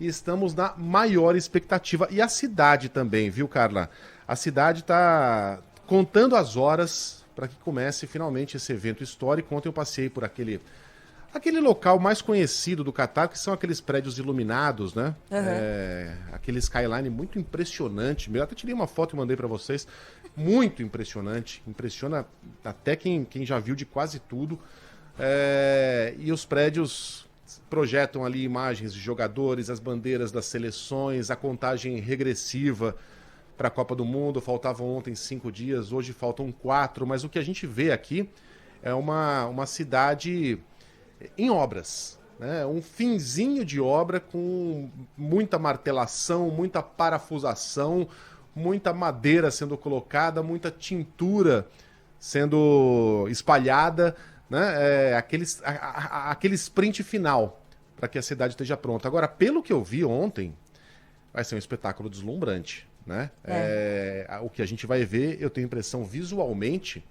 e estamos na maior expectativa. E a cidade também, viu, Carla? A cidade está contando as horas para que comece finalmente esse evento histórico. Ontem eu passei por aquele local mais conhecido do Catar, que são aqueles prédios iluminados, né? Aquele skyline muito impressionante. Eu até tirei uma foto e mandei para vocês. Muito impressionante. Impressiona até quem já viu de quase tudo. E os prédios projetam ali imagens de jogadores, as bandeiras das seleções, a contagem regressiva para a Copa do Mundo. Faltavam ontem 5 dias, hoje faltam 4. Mas o que a gente vê aqui é uma cidade em obras, né? Um finzinho de obra com muita martelação, muita parafusação, muita madeira sendo colocada, muita tintura sendo espalhada, né? Aquele sprint final para que a cidade esteja pronta. Agora, pelo que eu vi ontem, vai ser um espetáculo deslumbrante, né? O que a gente vai ver, eu tenho a impressão, visualmente,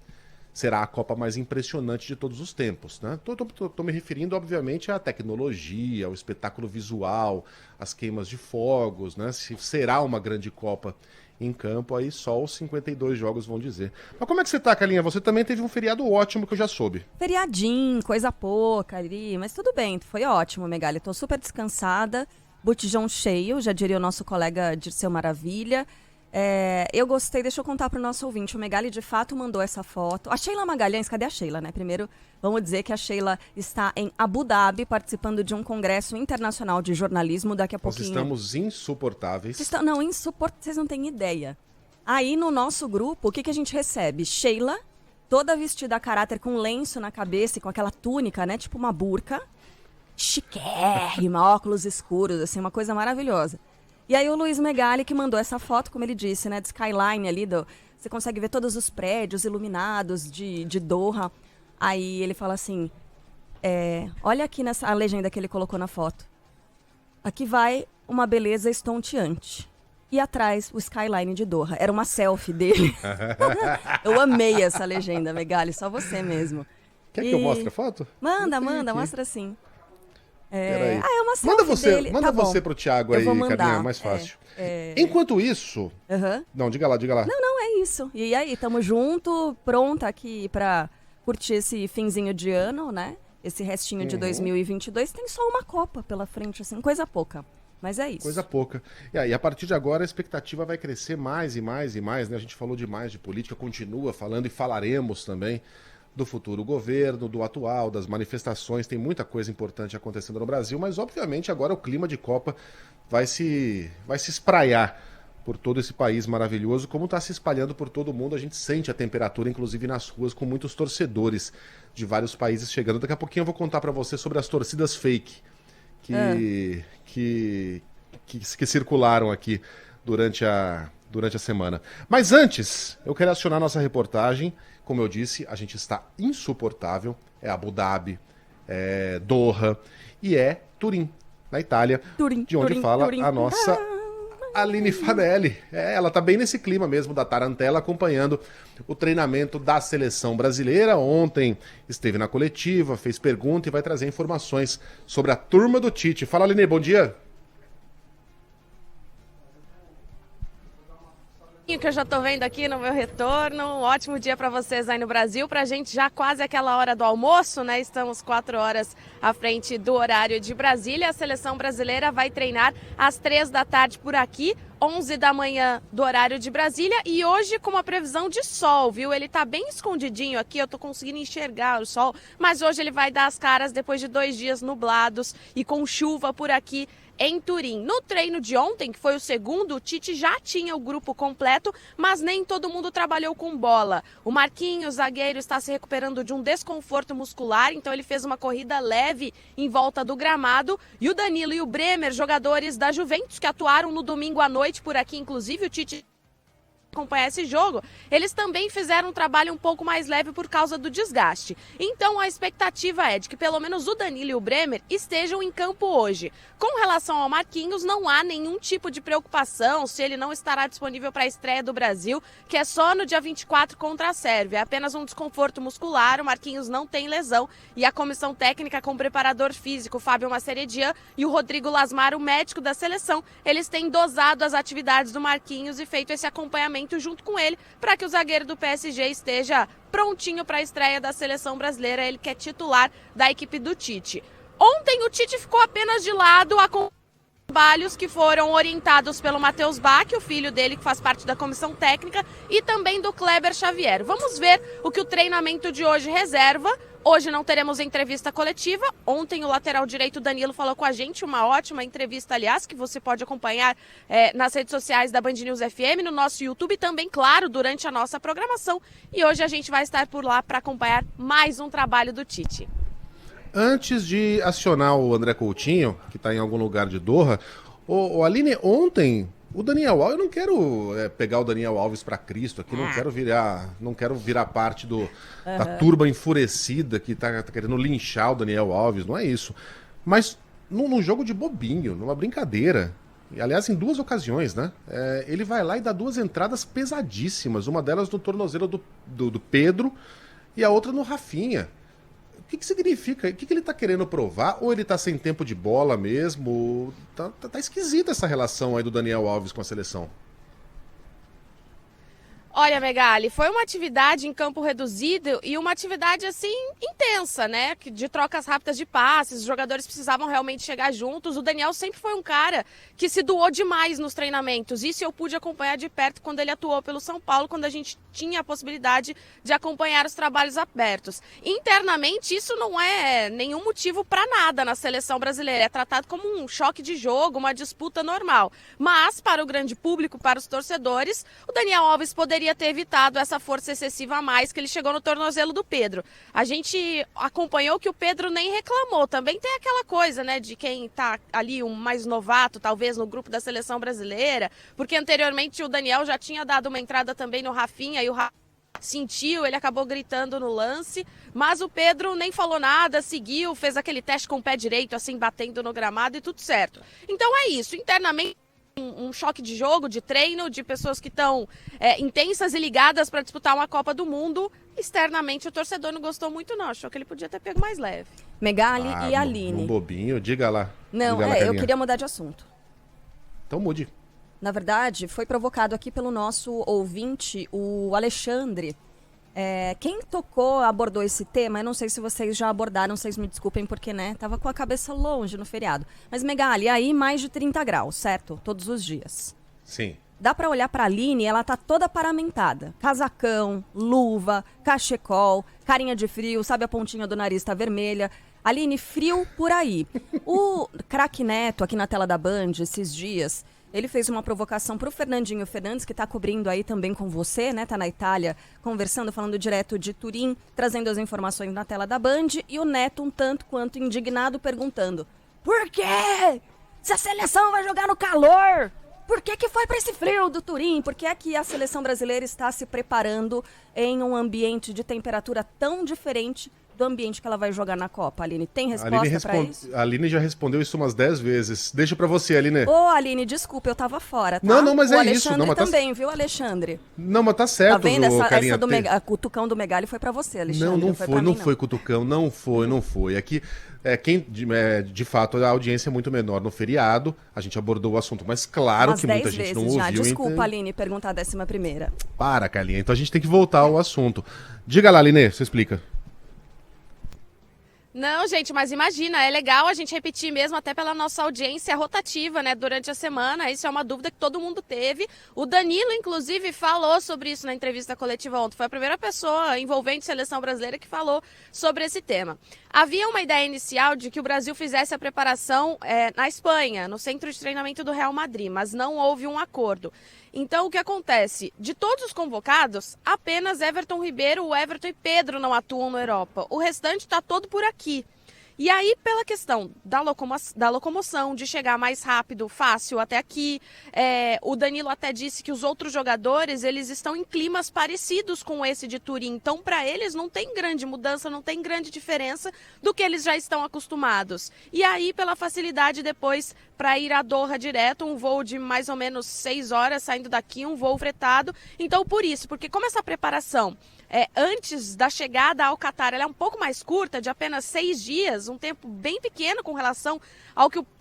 será a Copa mais impressionante de todos os tempos, né? Tô me referindo, obviamente, à tecnologia, ao espetáculo visual, às queimas de fogos, né? Se será uma grande Copa em campo, aí só os 52 jogos vão dizer. Mas como é que você tá, Carlinha? Você também teve um feriado ótimo, que eu já soube. Feriadinho, coisa pouca ali, mas tudo bem, foi ótimo, Megali. Tô super descansada, botijão cheio, já diria o nosso colega Dirceu Maravilha. Eu gostei, deixa eu contar para o nosso ouvinte, o Megali de fato mandou essa foto. A Sheila Magalhães, cadê a Sheila, né? Primeiro, vamos dizer que a Sheila está em Abu Dhabi, participando de um congresso internacional de jornalismo, daqui a pouquinho. Nós estamos insuportáveis. Não, insuportáveis, vocês não têm ideia. Aí no nosso grupo, o que a gente recebe? Sheila, toda vestida a caráter, com lenço na cabeça e com aquela túnica, né? Tipo uma burca. Chiquérrima, óculos escuros, assim, uma coisa maravilhosa. E aí o Luiz Megali que mandou essa foto, como ele disse, né, de skyline ali, você consegue ver todos os prédios iluminados de Doha. Aí ele fala assim, olha aqui a legenda que ele colocou na foto. Aqui vai uma beleza estonteante. E atrás, o skyline de Doha. Era uma selfie dele. Eu amei essa legenda, Megali, só você mesmo. Quer que eu mostre a foto? Manda, mostra sim. É uma selfie dele. Manda você pro Thiago aí, Carlinha, é mais fácil. Enquanto isso... Não, diga lá. Não, é isso. E aí, tamo junto, pronta aqui pra curtir esse finzinho de ano, né? Esse restinho de 2022. Tem só uma Copa pela frente, assim, coisa pouca. Mas é isso. Coisa pouca. E aí, a partir de agora, a expectativa vai crescer mais e mais e mais, né? A gente falou demais de política, continua falando e falaremos também do futuro governo, do atual, das manifestações. Tem muita coisa importante acontecendo no Brasil, mas obviamente agora o clima de Copa vai se espraiar por todo esse país maravilhoso, como está se espalhando por todo mundo. A gente sente a temperatura, inclusive nas ruas, com muitos torcedores de vários países chegando. Daqui a pouquinho eu vou contar para você sobre as torcidas fake que circularam aqui durante a semana. Mas antes, eu quero acionar nossa reportagem. Como eu disse, a gente está insuportável. É Abu Dhabi, é Doha e é Turim, na Itália, de onde fala a nossa Aline Fanelli. Ela está bem nesse clima mesmo da tarantela, acompanhando o treinamento da seleção brasileira. Ontem esteve na coletiva, fez pergunta e vai trazer informações sobre a turma do Tite. Fala, Aline, bom dia. Que eu já tô vendo aqui no meu retorno. Um ótimo dia para vocês aí no Brasil. Pra gente já quase aquela hora do almoço, né? Estamos 4 horas à frente do horário de Brasília. A seleção brasileira vai treinar às 3 da tarde por aqui, 11 da manhã do horário de Brasília, e hoje com uma previsão de sol, viu? Ele tá bem escondidinho aqui, eu tô conseguindo enxergar o sol, mas hoje ele vai dar as caras depois de 2 dias nublados e com chuva por aqui em Turim. No treino de ontem, que foi o segundo, o Tite já tinha o grupo completo, mas nem todo mundo trabalhou com bola. O Marquinhos, zagueiro, está se recuperando de um desconforto muscular, então ele fez uma corrida leve em volta do gramado. E o Danilo e o Bremer, jogadores da Juventus, que atuaram no domingo à noite por aqui, inclusive o Tite acompanhar esse jogo, eles também fizeram um trabalho um pouco mais leve por causa do desgaste. Então a expectativa é de que pelo menos o Danilo e o Bremer estejam em campo hoje. Com relação ao Marquinhos, não há nenhum tipo de preocupação se ele não estará disponível para a estreia do Brasil, que é só no dia 24 contra a Sérvia. É apenas um desconforto muscular, o Marquinhos não tem lesão e a comissão técnica com o preparador físico Fábio Maceredian e o Rodrigo Lasmar, o médico da seleção, eles têm dosado as atividades do Marquinhos e feito esse acompanhamento junto com ele, para que o zagueiro do PSG esteja prontinho para a estreia da seleção brasileira, ele que é titular da equipe do Tite. Ontem o Tite ficou apenas de lado com trabalhos que foram orientados pelo Matheus Bach, o filho dele que faz parte da comissão técnica, e também do Kleber Xavier. Vamos ver o que o treinamento de hoje reserva. Hoje não teremos entrevista coletiva. Ontem o lateral direito Danilo falou com a gente, uma ótima entrevista, aliás, que você pode acompanhar nas redes sociais da Band News FM, no nosso YouTube e também, claro, durante a nossa programação. E hoje a gente vai estar por lá para acompanhar mais um trabalho do Tite. Antes de acionar o André Coutinho, que está em algum lugar de Doha, Aline, ontem... O Daniel Alves, eu não quero pegar o Daniel Alves para Cristo aqui, não quero virar parte da turba enfurecida que tá querendo linchar o Daniel Alves, não é isso. Mas num jogo de bobinho, numa brincadeira, e, aliás, em 2 ocasiões, né? Ele vai lá e dá 2 entradas pesadíssimas, uma delas no tornozelo do Pedro e a outra no Rafinha. O que significa? O que ele tá querendo provar? Ou ele tá sem tempo de bola mesmo? Tá esquisita essa relação aí do Daniel Alves com a seleção. Olha, Megali, foi uma atividade em campo reduzido e uma atividade, assim, intensa, né? De trocas rápidas de passes, os jogadores precisavam realmente chegar juntos. O Daniel sempre foi um cara que se doou demais nos treinamentos. Isso eu pude acompanhar de perto quando ele atuou pelo São Paulo, quando a gente tinha a possibilidade de acompanhar os trabalhos abertos. Internamente, isso não é nenhum motivo para nada na seleção brasileira. É tratado como um choque de jogo, uma disputa normal. Mas, para o grande público, para os torcedores, o Daniel Alves poderia ter evitado essa força excessiva a mais que ele chegou no tornozelo do Pedro. A gente acompanhou que o Pedro nem reclamou. Também tem aquela coisa, né, de quem tá ali um mais novato, talvez, no grupo da seleção brasileira, porque anteriormente o Daniel já tinha dado uma entrada também no Rafinha e o Rafinha sentiu, ele acabou gritando no lance, mas o Pedro nem falou nada, seguiu, fez aquele teste com o pé direito, assim, batendo no gramado e tudo certo. Então é isso, internamente um choque de jogo, de treino, de pessoas que estão intensas e ligadas para disputar uma Copa do Mundo. Externamente o torcedor não gostou muito não, achou que ele podia ter pego mais leve. Megali e Aline. Um bobinho, diga lá. Não, diga lá, eu queria mudar de assunto. Então mude. Na verdade, foi provocado aqui pelo nosso ouvinte, o Alexandre. Quem abordou esse tema, eu não sei se vocês já abordaram, vocês me desculpem porque, né, tava com a cabeça longe no feriado. Mas, Megali, aí mais de 30 graus, certo? Todos os dias. Sim. Dá pra olhar pra Aline, ela tá toda paramentada. Casacão, luva, cachecol, carinha de frio, sabe a pontinha do nariz tá vermelha. Aline, frio por aí. O craque Neto, aqui na tela da Band, esses dias, ele fez uma provocação pro Fernandinho Fernandes, que tá cobrindo aí também com você, né? Tá na Itália, conversando, falando direto de Turim, trazendo as informações na tela da Band. E o Neto, um tanto quanto indignado, perguntando: por quê? Se a seleção vai jogar no calor, por que foi para esse frio do Turim? Por que é que a seleção brasileira está se preparando em um ambiente de temperatura tão diferente do ambiente que ela vai jogar na Copa? Aline, tem resposta para isso? A Aline já respondeu isso umas 10 vezes. Deixa pra você, Aline. Ô, Aline, desculpa, eu tava fora, tá? Não, mas o é Alexandre isso. Não, mas também, viu, Alexandre? Não, mas tá certo. Tá vendo? Carinha, Essa do cutucão do Megali foi pra você, Alexandre. Não foi cutucão, não foi. Aqui, de fato, a audiência é muito menor no feriado. A gente abordou o assunto, mas claro que muita gente não ouviu. Desculpa, Aline, perguntar a 11ª. Para, Calinha. Então a gente tem que voltar ao assunto. Diga lá, Aline, você explica. Não, gente, mas imagina, é legal a gente repetir mesmo, até pela nossa audiência rotativa, né, durante a semana. Isso é uma dúvida que todo mundo teve. O Danilo, inclusive, falou sobre isso na entrevista coletiva ontem. Foi a primeira pessoa envolvente seleção brasileira que falou sobre esse tema. Havia uma ideia inicial de que o Brasil fizesse a preparação na Espanha, no centro de treinamento do Real Madrid, mas não houve um acordo. Então, o que acontece? De todos os convocados, apenas Everton Ribeiro, o Everton e Pedro não atuam na Europa. O restante está todo por aqui. E aí, pela questão da locomoção, de chegar mais rápido, fácil até aqui, o Danilo até disse que os outros jogadores, eles estão em climas parecidos com esse de Turim. Então, para eles, não tem grande mudança, não tem grande diferença do que eles já estão acostumados. E aí, pela facilidade depois, para ir a Doha direto, um voo de mais ou menos 6 horas saindo daqui, um voo fretado. Então, por isso, porque como essa preparação antes da chegada ao Catar, ela é um pouco mais curta, de apenas 6 dias, um tempo bem pequeno com relação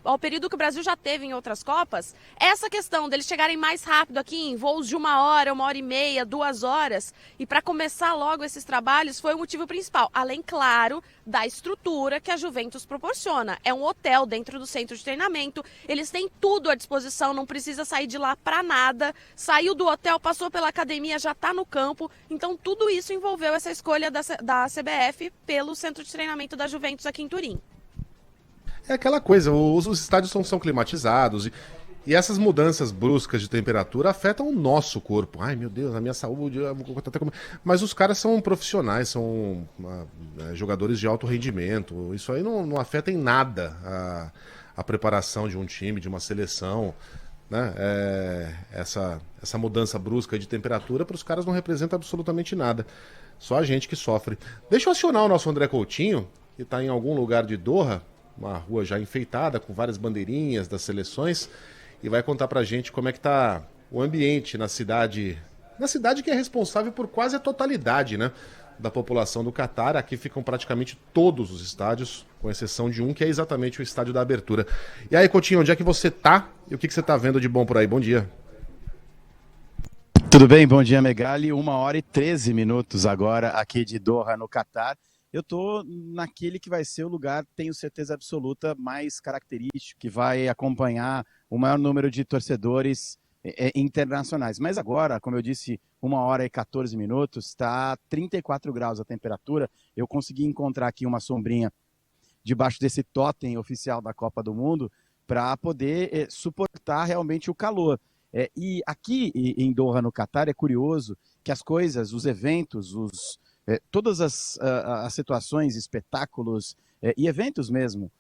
ao período que o Brasil já teve em outras Copas. Essa questão deles chegarem mais rápido aqui, em voos de 1 hora e meia, 2 horas, e para começar logo esses trabalhos, foi o motivo principal. Além, claro, da estrutura que a Juventus proporciona. É um hotel dentro do centro de treinamento, eles têm tudo à disposição, não precisa sair de lá para nada. Saiu do hotel, passou pela academia, já está no campo. Então, tudo isso envolveu essa escolha da CBF pelo centro de treinamento da Juventus aqui em Turim. É aquela coisa, os estádios são climatizados e essas mudanças bruscas de temperatura afetam o nosso corpo. Ai, meu Deus, a minha saúde... Mas os caras são profissionais, são jogadores de alto rendimento. Isso aí não afeta em nada a preparação de um time, de uma seleção, né? Essa mudança brusca de temperatura para os caras não representa absolutamente nada. Só a gente que sofre. Deixa eu acionar o nosso André Coutinho, que está em algum lugar de Doha, uma rua já enfeitada com várias bandeirinhas das seleções, e vai contar pra gente como é que tá o ambiente na cidade que é responsável por quase a totalidade, né, da população do Catar. Aqui ficam praticamente todos os estádios, com exceção de um, que é exatamente o estádio da abertura. E aí, Coutinho, onde é que você tá e o que você tá vendo de bom por aí? Bom dia. Tudo bem? Bom dia, Megali. 1h13 agora aqui de Doha, no Catar. Eu tô naquele que vai ser o lugar, tenho certeza absoluta, mais característico, que vai acompanhar o maior número de torcedores internacionais. Mas agora, como eu disse, 1h14, está 34 graus a temperatura. Eu consegui encontrar aqui uma sombrinha debaixo desse totem oficial da Copa do Mundo para poder suportar realmente o calor. E aqui em Doha, no Catar, é curioso que as coisas, os eventos, todas as situações, espetáculos e eventos mesmo,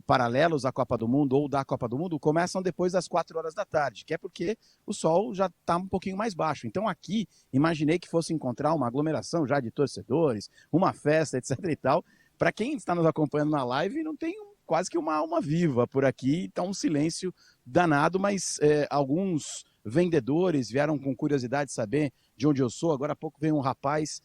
paralelos à Copa do Mundo ou da Copa do Mundo, começam depois das 4 horas da tarde, que é porque o sol já está um pouquinho mais baixo. Então aqui, imaginei que fosse encontrar uma aglomeração já de torcedores, uma festa, etc e tal. Para quem está nos acompanhando na live, não tem quase que uma alma viva por aqui, está um silêncio danado, mas alguns vendedores vieram com curiosidade de saber de onde eu sou. Agora há pouco veio um rapaz,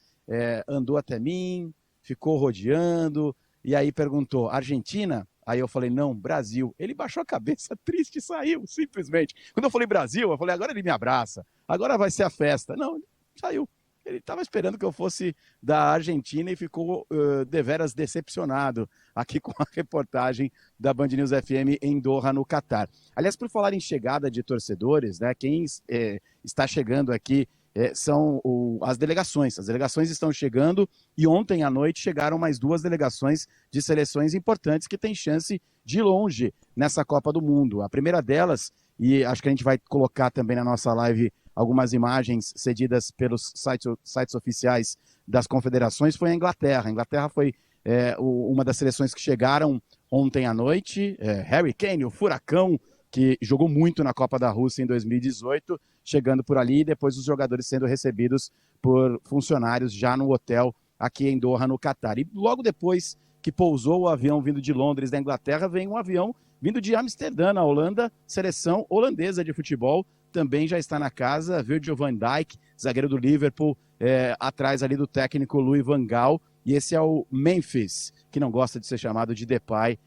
andou até mim, ficou rodeando, e aí perguntou, Argentina? Aí eu falei, não, Brasil. Ele baixou a cabeça, triste, e saiu, simplesmente. Quando eu falei Brasil, eu falei, agora ele me abraça, agora vai ser a festa. Não, ele saiu. Ele estava esperando que eu fosse da Argentina e ficou deveras decepcionado aqui com a reportagem da Band News FM em Doha, no Catar. Aliás, por falar em chegada de torcedores, né, quem está chegando aqui são as delegações. As delegações estão chegando e ontem à noite chegaram mais 2 delegações de seleções importantes que têm chance de ir longe nessa Copa do Mundo. A primeira delas, e acho que a gente vai colocar também na nossa live algumas imagens cedidas pelos sites oficiais das confederações, foi a Inglaterra. A Inglaterra foi uma das seleções que chegaram ontem à noite. Harry Kane, o furacão, que jogou muito na Copa da Rússia em 2018, chegando por ali, e depois os jogadores sendo recebidos por funcionários já no hotel aqui em Doha, no Catar. E logo depois que pousou o avião vindo de Londres, da Inglaterra, vem um avião vindo de Amsterdã, na Holanda, seleção holandesa de futebol, também já está na casa. Virgil van Dijk, zagueiro do Liverpool, atrás ali do técnico Louis van Gaal, e esse é o Memphis, que não gosta de ser chamado de Depay,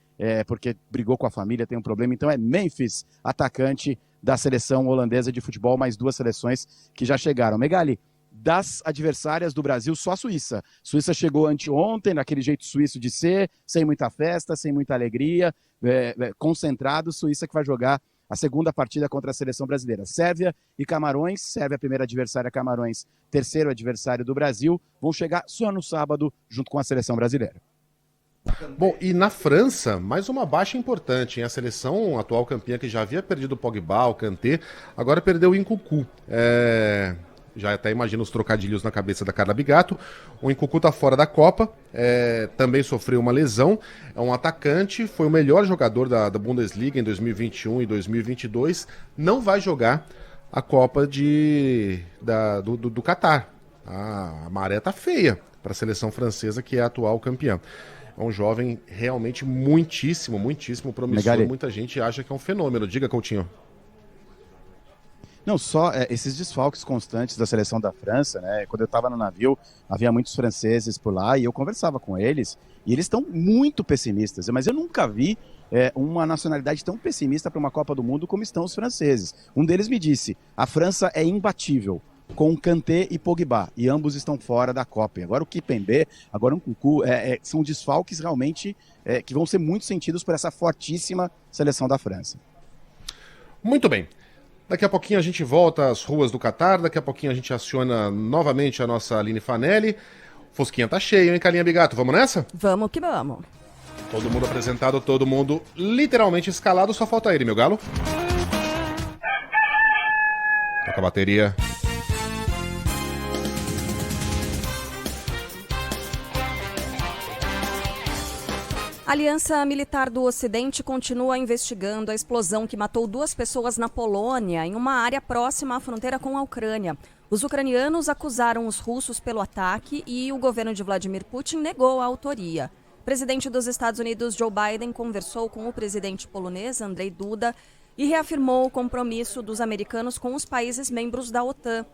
porque brigou com a família, tem um problema, então é Memphis, atacante da seleção holandesa de futebol, mais 2 seleções que já chegaram. Megali, das adversárias do Brasil, só a Suíça. Suíça chegou anteontem, naquele jeito suíço de ser, sem muita festa, sem muita alegria, concentrado. Suíça que vai jogar a segunda partida contra a seleção brasileira. Sérvia e Camarões, Sérvia primeira adversária, Camarões terceiro adversário do Brasil, vão chegar só no sábado, junto com a seleção brasileira. Bom, e na França, mais uma baixa importante, hein? A seleção atual campeã, que já havia perdido o Pogba, o Kanté, agora perdeu o Nkunku. Já até imagino os trocadilhos na cabeça da Carla Bigato. O Nkunku tá fora da Copa, também sofreu uma lesão. É um atacante, foi o melhor jogador da Bundesliga em 2021 e 2022. Não vai jogar a Copa do Catar. A maré tá feia para a seleção francesa, que é a atual campeã. É um jovem realmente muitíssimo promissor. Megali. Muita gente acha que é um fenômeno. Diga, Coutinho. Não, só esses desfalques constantes da seleção da França, né? Quando eu estava no navio, havia muitos franceses por lá e eu conversava com eles e eles estão muito pessimistas. Mas eu nunca vi uma nacionalidade tão pessimista para uma Copa do Mundo como estão os franceses. Um deles me disse, a França é imbatível com Kanté e Pogba, e ambos estão fora da Copa. E agora o Kimpembe, agora o Nkunku, são desfalques realmente que vão ser muito sentidos por essa fortíssima seleção da França. Muito bem. Daqui a pouquinho a gente volta às ruas do Catar, daqui a pouquinho a gente aciona novamente a nossa Aline Fanelli. Fosquinha tá cheio, hein, Carlinha Bigato? Vamos nessa? Vamos que vamos. Todo mundo apresentado, todo mundo literalmente escalado, só falta ele, meu galo. Toca a bateria. A Aliança Militar do Ocidente continua investigando a explosão que matou 2 pessoas na Polônia, em uma área próxima à fronteira com a Ucrânia. Os ucranianos acusaram os russos pelo ataque e o governo de Vladimir Putin negou a autoria. O presidente dos Estados Unidos, Joe Biden, conversou com o presidente polonês, Andrzej Duda, e reafirmou o compromisso dos americanos com os países membros da OTAN.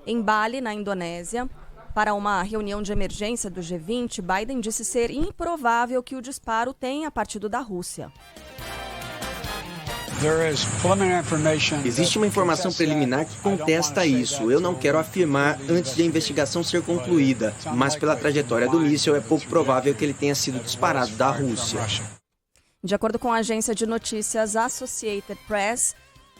Em Bali, na Indonésia, para uma reunião de emergência do G20, Biden disse ser improvável que o disparo tenha partido da Rússia. Existe uma informação preliminar que contesta isso. Eu não quero afirmar antes de a investigação ser concluída, mas pela trajetória do míssil é pouco provável que ele tenha sido disparado da Rússia. De acordo com a agência de notícias Associated Press,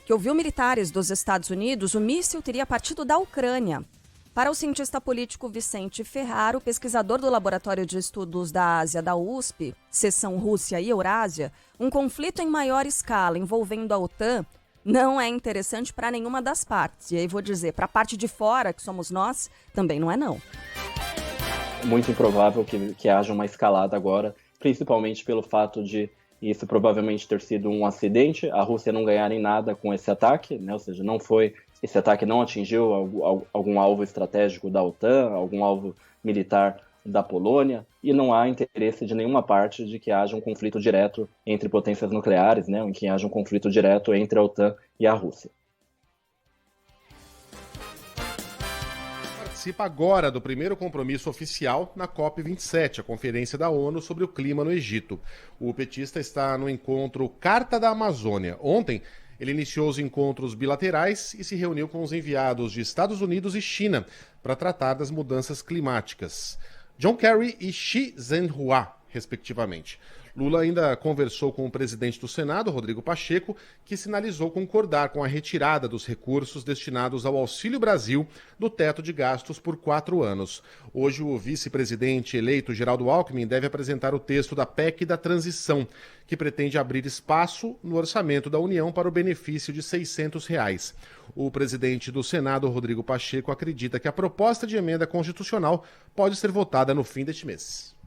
que ouviu militares dos Estados Unidos, o míssil teria partido da Ucrânia. Para o cientista político Vicente Ferraro, pesquisador do Laboratório de Estudos da Ásia da USP, seção Rússia e Eurásia, um conflito em maior escala envolvendo a OTAN não é interessante para nenhuma das partes. E aí vou dizer, para a parte de fora, que somos nós, também não é não. É muito improvável que haja uma escalada agora, principalmente pelo fato de isso provavelmente ter sido um acidente, a Rússia não ganhar em nada com esse ataque, né? Ou seja, esse ataque não atingiu algum alvo estratégico da OTAN, algum alvo militar da Polônia, e não há interesse de nenhuma parte de que haja um conflito direto entre potências nucleares, né? Em que haja um conflito direto entre a OTAN e a Rússia. Participa agora do primeiro compromisso oficial na COP27, a Conferência da ONU sobre o Clima no Egito. O petista está no encontro Carta da Amazônia. Ontem, ele iniciou os encontros bilaterais e se reuniu com os enviados de Estados Unidos e China para tratar das mudanças climáticas. John Kerry e Xi Zhenhua, respectivamente. Lula ainda conversou com o presidente do Senado, Rodrigo Pacheco, que sinalizou concordar com a retirada dos recursos destinados ao Auxílio Brasil do teto de gastos por 4 anos. Hoje, o vice-presidente eleito, Geraldo Alckmin, deve apresentar o texto da PEC da transição, que pretende abrir espaço no orçamento da União para o benefício de R$ 600. O presidente do Senado, Rodrigo Pacheco, acredita que a proposta de emenda constitucional pode ser votada no fim deste mês.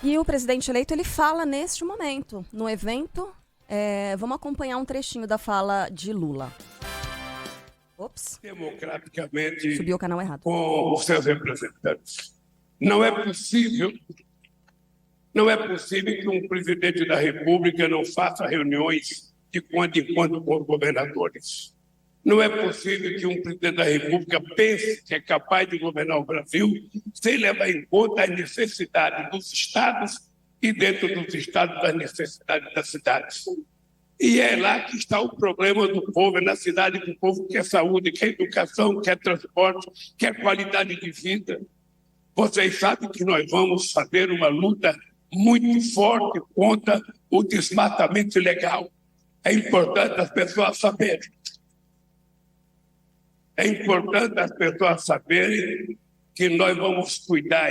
E o presidente eleito, ele fala neste momento, no evento. Vamos acompanhar um trechinho da fala de Lula. Ops. Democraticamente, subiu o canal errado. Com os seus representantes. Não é possível que um presidente da República não faça reuniões de quando em quando com os governadores. Não é possível que um presidente da República pense que é capaz de governar o Brasil sem levar em conta as necessidades dos estados e, dentro dos estados, as necessidades das cidades. E é lá que está o problema do povo, é na cidade que o povo quer saúde, quer educação, quer transporte, quer qualidade de vida. Vocês sabem que nós vamos fazer uma luta muito forte contra o desmatamento ilegal. É importante as pessoas saberem. É importante as pessoas saberem que nós vamos cuidar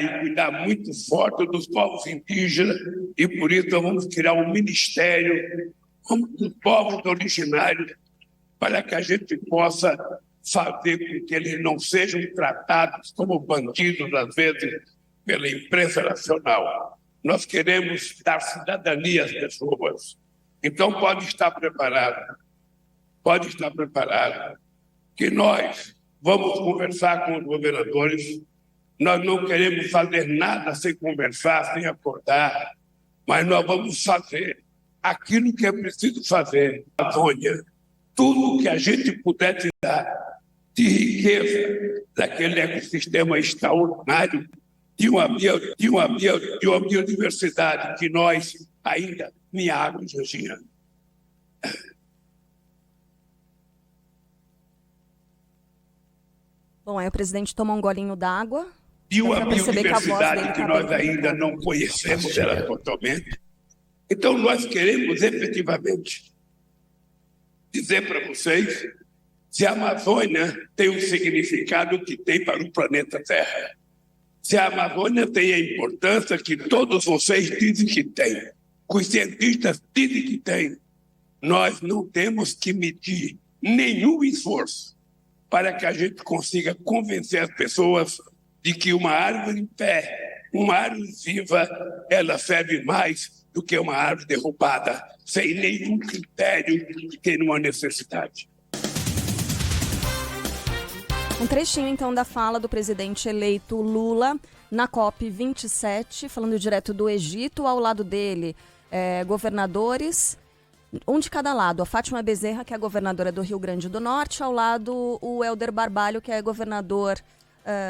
muito forte dos povos indígenas e, por isso, nós vamos criar um ministério dos povos originários para que a gente possa fazer com que eles não sejam tratados como bandidos, às vezes, pela imprensa nacional. Nós queremos dar cidadania às pessoas. Então, pode estar preparado, que nós vamos conversar com os governadores. Nós não queremos fazer nada sem conversar, sem acordar, mas nós vamos fazer aquilo que é preciso fazer. Amazônia, tudo que a gente puder te dar de riqueza daquele ecossistema extraordinário, de uma biodiversidade que nós ainda nem água, Georgina. Bom, aí o presidente toma um golinho d'água. E uma biodiversidade que nós ainda não conhecemos ela totalmente. Então, nós queremos efetivamente dizer para vocês se a Amazônia tem o significado que tem para o planeta Terra. Se a Amazônia tem a importância que todos vocês dizem que tem, que os cientistas dizem que tem, nós não temos que medir nenhum esforço para que a gente consiga convencer as pessoas de que uma árvore em pé, uma árvore viva, ela serve mais do que uma árvore derrubada, sem nenhum critério que tem uma necessidade. Um trechinho, então, da fala do presidente eleito Lula na COP27, falando direto do Egito. Ao lado dele, governadores, um de cada lado. A Fátima Bezerra, que é governadora do Rio Grande do Norte, ao lado o Helder Barbalho, que é governador,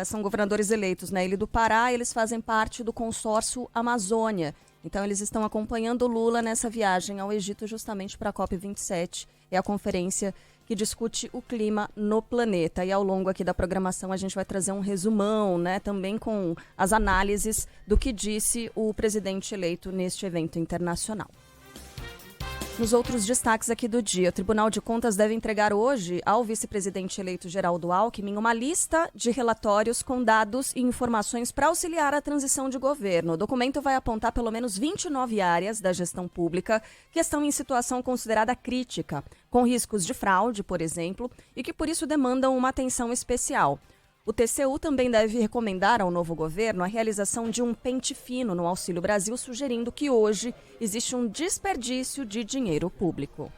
são governadores eleitos na Ilha do Pará. Eles fazem parte do consórcio Amazônia. Então, eles estão acompanhando o Lula nessa viagem ao Egito justamente para a COP27. É a conferência que discute o clima no planeta. E ao longo aqui da programação a gente vai trazer um resumão, né, também com as análises do que disse o presidente eleito neste evento internacional. Nos outros destaques aqui do dia, o Tribunal de Contas deve entregar hoje ao vice-presidente eleito Geraldo Alckmin uma lista de relatórios com dados e informações para auxiliar a transição de governo. O documento vai apontar pelo menos 29 áreas da gestão pública que estão em situação considerada crítica, com riscos de fraude, por exemplo, e que por isso demandam uma atenção especial. O TCU também deve recomendar ao novo governo a realização de um pente fino no Auxílio Brasil, sugerindo que hoje existe um desperdício de dinheiro público.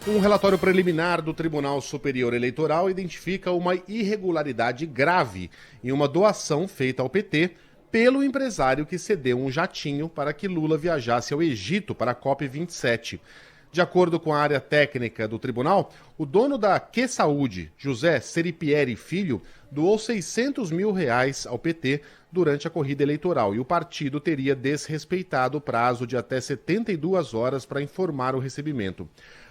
Um relatório preliminar do Tribunal Superior Eleitoral identifica uma irregularidade grave em uma doação feita ao PT pelo empresário que cedeu um jatinho para que Lula viajasse ao Egito para a COP27. De acordo com a área técnica do tribunal, o dono da Que Saúde, José Seripieri Filho, doou R$600 mil ao PT durante a corrida eleitoral e o partido teria desrespeitado o prazo de até 72 horas para informar o recebimento.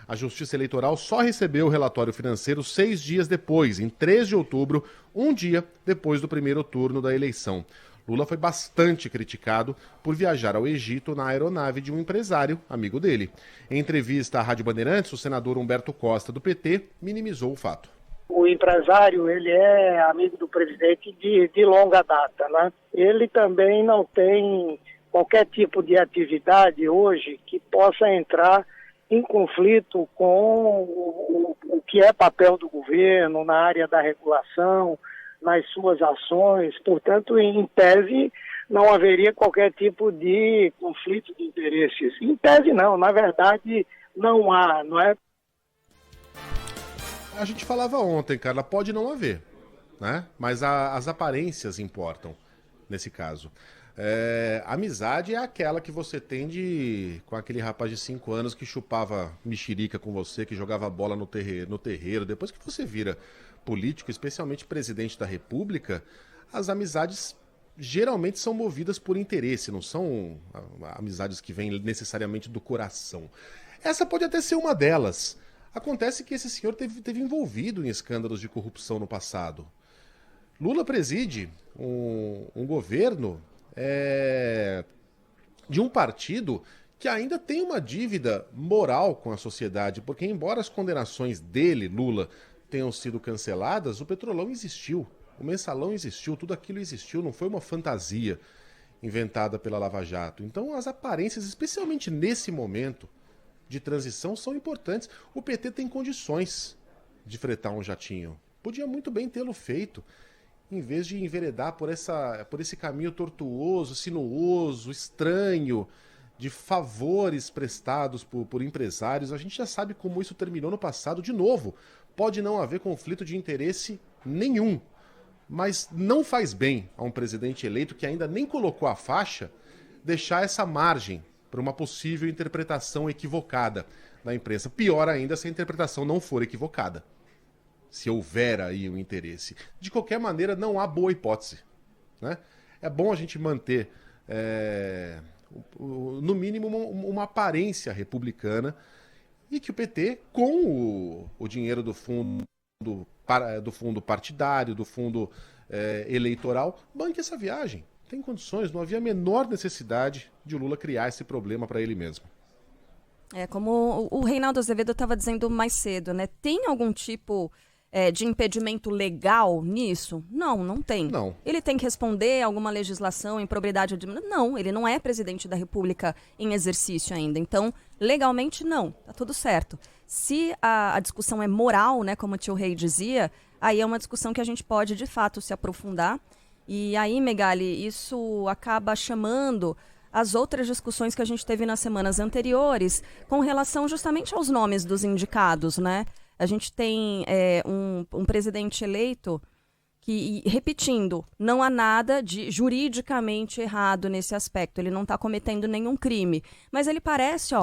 A Justiça Eleitoral só recebeu o relatório financeiro 6 dias depois, em 3 de outubro, um dia depois do primeiro turno da eleição. Lula foi bastante criticado por viajar ao Egito na aeronave de um empresário, amigo dele. Em entrevista à Rádio Bandeirantes, o senador Humberto Costa, do PT, minimizou o fato. O empresário, ele é amigo do presidente de longa data, né? Ele também não tem qualquer tipo de atividade hoje que possa entrar em conflito com o que é papel do governo na área da regulação, nas suas ações. Portanto, em tese, não haveria qualquer tipo de conflito de interesses. Em tese, não. Na verdade, não há, não é? A gente falava ontem, Carla, pode não haver, né? Mas as aparências importam nesse caso. Amizade é aquela que você tem com aquele rapaz de 5 anos que chupava mexerica com você, que jogava bola no terreiro. Depois que você vira político, especialmente presidente da República, as amizades geralmente são movidas por interesse, não são amizades que vêm necessariamente do coração. Essa pode até ser uma delas. Acontece que esse senhor teve envolvido em escândalos de corrupção no passado. Lula preside um governo de um partido que ainda tem uma dívida moral com a sociedade, porque embora as condenações dele, Lula, tenham sido canceladas, o Petrolão existiu, o Mensalão existiu, tudo aquilo existiu, não foi uma fantasia inventada pela Lava Jato. Então as aparências, especialmente nesse momento de transição, são importantes. O PT tem condições de fretar um jatinho. Podia muito bem tê-lo feito, em vez de enveredar por esse caminho tortuoso, sinuoso, estranho, de favores prestados por empresários. A gente já sabe como isso terminou no passado. De novo, pode não haver conflito de interesse nenhum, mas não faz bem a um presidente eleito que ainda nem colocou a faixa deixar essa margem para uma possível interpretação equivocada da imprensa. Pior ainda se a interpretação não for equivocada, se houver aí um interesse. De qualquer maneira, não há boa hipótese, né? É bom a gente manter, no mínimo, uma aparência republicana e que o PT, com o dinheiro do fundo partidário, do fundo eleitoral, banque essa viagem. Tem condições, não havia a menor necessidade de o Lula criar esse problema para ele mesmo. Como o Reinaldo Azevedo estava dizendo mais cedo, né? Tem algum tipo de impedimento legal nisso? Não tem. Não. Ele tem que responder a alguma legislação, improbidade administrativa? Não, ele não é presidente da República em exercício ainda. Então, legalmente, não. Tá tudo certo. Se a discussão é moral, né, como o tio Rei dizia, aí é uma discussão que a gente pode, de fato, se aprofundar. E aí, Megali, isso acaba chamando as outras discussões que a gente teve nas semanas anteriores com relação justamente aos nomes dos indicados, né? A gente tem um presidente eleito que, repetindo, não há nada de juridicamente errado nesse aspecto. Ele não está cometendo nenhum crime. Mas ele parece,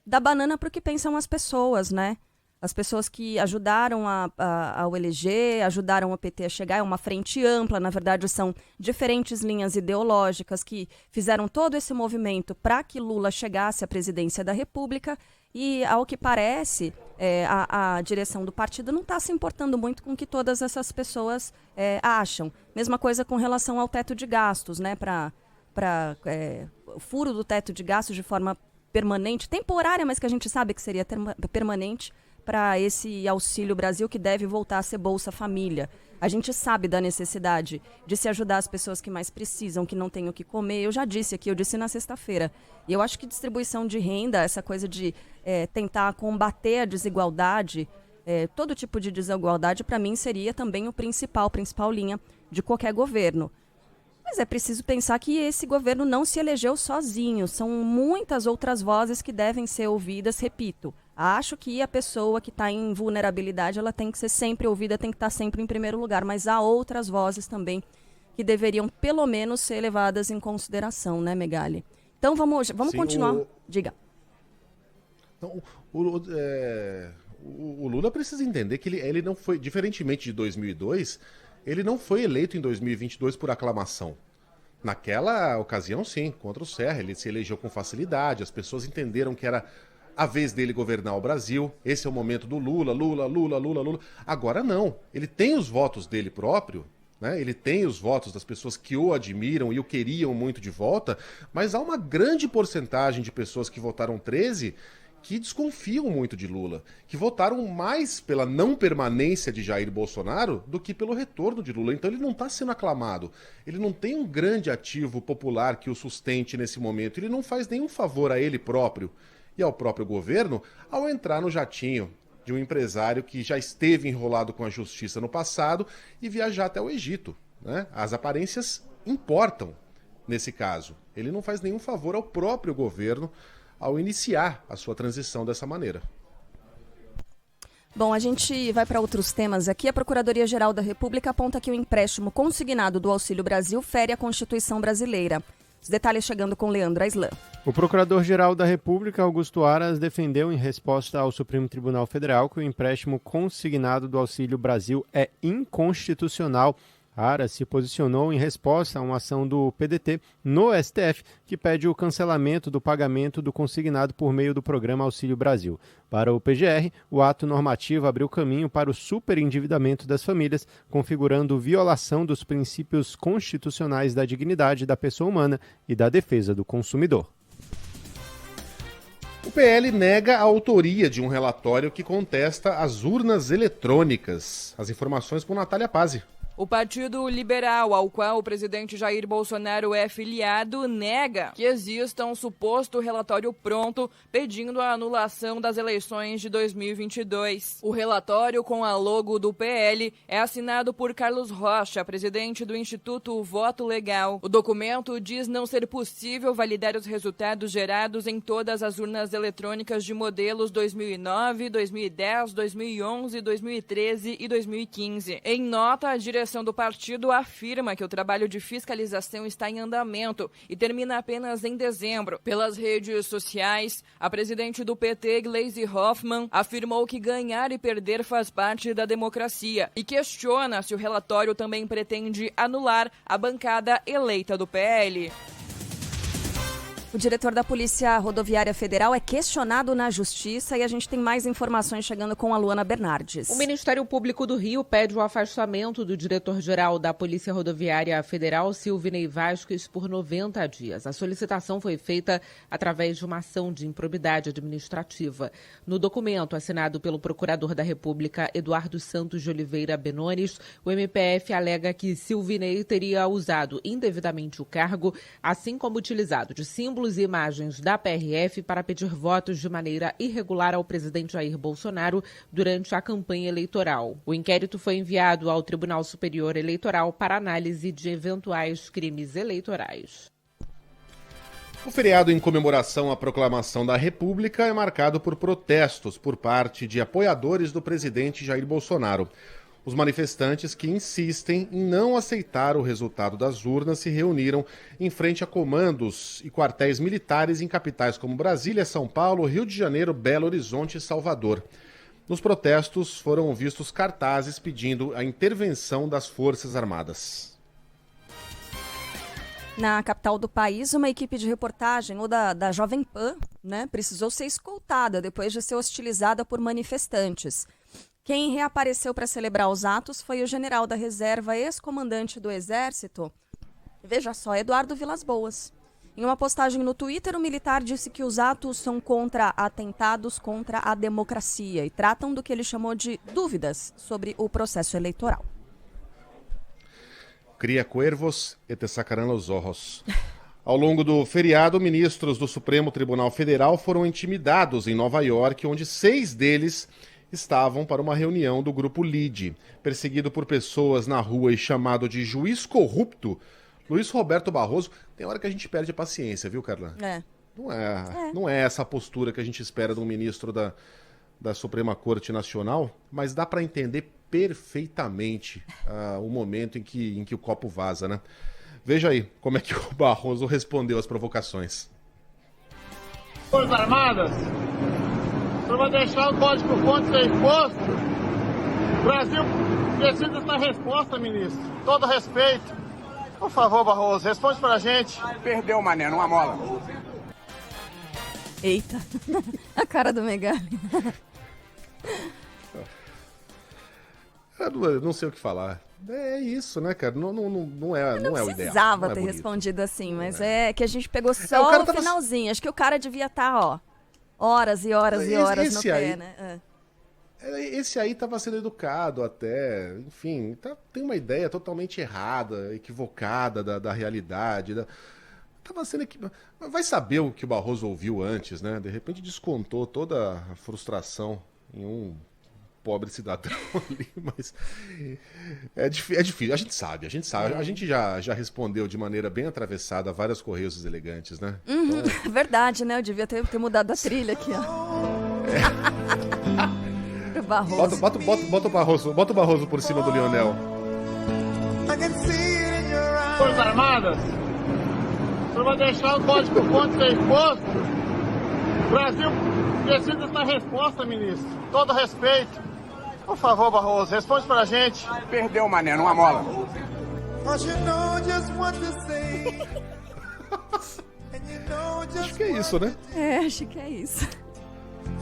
dar banana para o que pensam as pessoas, né? As pessoas que ajudaram ao eleger, ajudaram o PT a chegar, é uma frente ampla, na verdade são diferentes linhas ideológicas que fizeram todo esse movimento para que Lula chegasse à presidência da República e, ao que parece, a direção do partido não está se importando muito com o que todas essas pessoas acham. Mesma coisa com relação ao teto de gastos, né? O furo do teto de gastos de forma permanente, temporária, mas que a gente sabe que seria permanente, para esse Auxílio Brasil que deve voltar a ser Bolsa Família. A gente sabe da necessidade de se ajudar as pessoas que mais precisam, que não têm o que comer. Eu já disse aqui, eu disse na sexta-feira. E eu acho que distribuição de renda, essa coisa de tentar combater a desigualdade, todo tipo de desigualdade, para mim, seria também a principal linha de qualquer governo. Mas é preciso pensar que esse governo não se elegeu sozinho. São muitas outras vozes que devem ser ouvidas, repito. Acho que a pessoa que está em vulnerabilidade, ela tem que ser sempre ouvida, tem que estar sempre em primeiro lugar. Mas há outras vozes também que deveriam, pelo menos, ser levadas em consideração, né, Megali? Então, vamos Sim, continuar. Diga. Então, o Lula precisa entender que ele não foi, diferentemente de 2002... ele não foi eleito em 2022 por aclamação. Naquela ocasião, sim, contra o Serra. Ele se elegeu com facilidade, as pessoas entenderam que era a vez dele governar o Brasil. Esse é o momento do Lula. Agora não. Ele tem os votos dele próprio, né? Ele tem os votos das pessoas que o admiram e o queriam muito de volta, mas há uma grande porcentagem de pessoas que votaram 13 que desconfiam muito de Lula, que votaram mais pela não permanência de Jair Bolsonaro do que pelo retorno de Lula. Então ele não está sendo aclamado, ele não tem um grande ativo popular que o sustente nesse momento, ele não faz nenhum favor a ele próprio e ao próprio governo ao entrar no jatinho de um empresário que já esteve enrolado com a justiça no passado e viajar até o Egito, né? As aparências importam nesse caso. Ele não faz nenhum favor ao próprio governo ao iniciar a sua transição dessa maneira. Bom, a gente vai para outros temas aqui. A Procuradoria-Geral da República aponta que o empréstimo consignado do Auxílio Brasil fere a Constituição brasileira. Os detalhes chegando com Leandro Aislan. O Procurador-Geral da República, Augusto Aras, defendeu em resposta ao Supremo Tribunal Federal que o empréstimo consignado do Auxílio Brasil é inconstitucional. Aras se posicionou em resposta a uma ação do PDT no STF, que pede o cancelamento do pagamento do consignado por meio do programa Auxílio Brasil. Para o PGR, o ato normativo abriu caminho para o superendividamento das famílias, configurando violação dos princípios constitucionais da dignidade da pessoa humana e da defesa do consumidor. O PL nega a autoria de um relatório que contesta as urnas eletrônicas. As informações com Natália Pazzi. O Partido Liberal, ao qual o presidente Jair Bolsonaro é filiado, nega que exista um suposto relatório pronto pedindo a anulação das eleições de 2022. O relatório, com a logo do PL, é assinado por Carlos Rocha, presidente do Instituto Voto Legal. O documento diz não ser possível validar os resultados gerados em todas as urnas eletrônicas de modelos 2009, 2010, 2011, 2013 e 2015. Em nota, a direção do partido afirma que o trabalho de fiscalização está em andamento e termina apenas em dezembro. Pelas redes sociais, a presidente do PT, Gleisi Hoffmann, afirmou que ganhar e perder faz parte da democracia e questiona se o relatório também pretende anular a bancada eleita do PL. O diretor da Polícia Rodoviária Federal é questionado na Justiça e a gente tem mais informações chegando com a Luana Bernardes. O Ministério Público do Rio pede o afastamento do diretor-geral da Polícia Rodoviária Federal, Silvinei Vasquez, por 90 dias. A solicitação foi feita através de uma ação de improbidade administrativa. No documento assinado pelo Procurador da República, Eduardo Santos de Oliveira Benones, o MPF alega que Silvinei teria usado indevidamente o cargo, assim como utilizado de símbolos e imagens da PRF para pedir votos de maneira irregular ao presidente Jair Bolsonaro durante a campanha eleitoral. O inquérito foi enviado ao Tribunal Superior Eleitoral para análise de eventuais crimes eleitorais. O feriado em comemoração à proclamação da República é marcado por protestos por parte de apoiadores do presidente Jair Bolsonaro. Os manifestantes que insistem em não aceitar o resultado das urnas se reuniram em frente a comandos e quartéis militares em capitais como Brasília, São Paulo, Rio de Janeiro, Belo Horizonte e Salvador. Nos protestos foram vistos cartazes pedindo a intervenção das Forças Armadas. Na capital do país, uma equipe de reportagem, ou da Jovem Pan, precisou ser escoltada depois de ser hostilizada por manifestantes. Quem reapareceu para celebrar os atos foi o general da reserva, ex-comandante do Exército, veja só, Eduardo Vilas Boas. Em uma postagem no Twitter, o militar disse que os atos são contra atentados contra a democracia e tratam do que ele chamou de dúvidas sobre o processo eleitoral. Cria cuervos e te sacarán los ojos. Ao longo do feriado, ministros do Supremo Tribunal Federal foram intimidados em Nova York, onde 6 deles estavam para uma reunião do grupo LIDE. Perseguido por pessoas na rua e chamado de juiz corrupto, Luiz Roberto Barroso, tem hora que a gente perde a paciência, viu, Carla? Não é essa a postura que a gente espera de um ministro da Suprema Corte Nacional, mas dá para entender perfeitamente o momento em que o copo vaza, né? Veja aí como é que o Barroso respondeu às provocações. Forças Armadas, para vai deixar o código-fonte ser exposto? O Brasil precisa dessa resposta, ministro. Todo respeito. Por favor, Barroso, responde pra gente. Perdeu, mané, numa mola. Eita, a cara do Megali. Eu não sei o que falar. É isso, né, cara? Não é o ideal. Não precisava ter respondido assim, mas é que a gente pegou só o finalzinho. Acho que o cara devia estar, horas e horas e horas no pé, né? Esse aí estava sendo educado até, enfim, tem uma ideia totalmente errada, equivocada da realidade. Tava sendo vai saber o que o Barroso ouviu antes, né? De repente descontou toda a frustração em um pobre cidadão ali, mas é difícil. A gente sabe. A gente já respondeu de maneira bem atravessada a vários Correios Elegantes, né? Então... Verdade, né? Eu devia ter mudado a trilha aqui, Barroso. Bota o Barroso por cima do Lionel. Forças Armadas, para vai deixar o código-fonte ser exposto? O Brasil precisa dessa resposta, ministro. Todo respeito. Por favor, Barroso, responde pra gente. Perdeu, mané, numa mola. Acho que é isso, né? Acho que é isso.